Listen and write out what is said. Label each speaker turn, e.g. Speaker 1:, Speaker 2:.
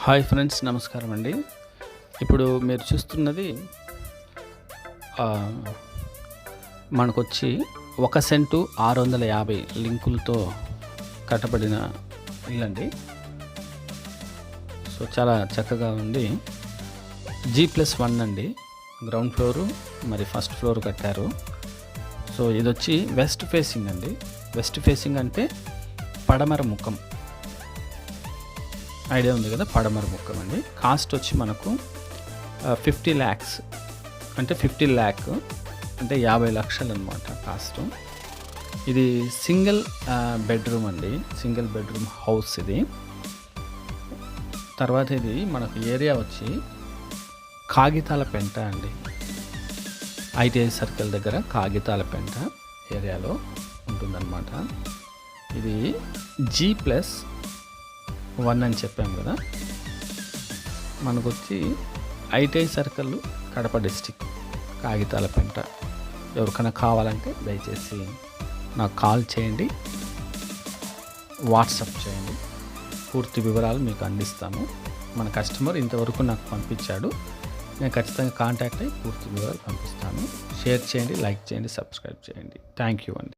Speaker 1: Hi friends, నమస్కారం అండి. ఇప్పుడు మీరు చూస్తున్నది మనకొచ్చి 1 సెంటు 650 లింకులతో కట్టబడిన ఇల్లండి. సో చాలా చక్కగా ఉంది. G+1 అండి. గ్రౌండ్ ఫ్లోరు మరి ఫస్ట్ ఫ్లోర్ కట్టారు. సో ఇదొచ్చి వెస్ట్ ఫేసింగ్ అండి. వెస్ట్ ఫేసింగ్ అంటే పడమర ముఖం. ఐడియా ఉంది కదా, పడమర ముఖం అండి. కాస్ట్ వచ్చి మనకు 50 lakhs అంటే 50 lakh అంటే 50 లక్షలు అనమాట కాస్ట్. ఇది సింగిల్ బెడ్రూమ్ అండి, సింగిల్ బెడ్రూమ్ హౌస్ ఇది. తర్వాత ఇది మనకు ఏరియా వచ్చి కాగితాల పెంట అండి. ITI సర్కిల్ దగ్గర కాగితాల పెంట ఏరియాలో ఉంటుందన్నమాట. ఇది G+1 అని చెప్పాము కదా. మనకు వచ్చి ITI సర్కిల్, కడప డిస్టిక్, కాగితాల పెంట. ఎవరికైనా కావాలంటే దయచేసి నాకు కాల్ చేయండి, వాట్సాప్ చేయండి. పూర్తి వివరాలు మీకు అందిస్తాము. మన కస్టమర్ ఇంతవరకు నాకు పంపించాడు. నేను ఖచ్చితంగా కాంటాక్ట్ అయ్యి పూర్తి వివరాలు పంపిస్తాను. షేర్ చేయండి, లైక్ చేయండి, సబ్స్క్రైబ్ చేయండి. థ్యాంక్ యూ అండి.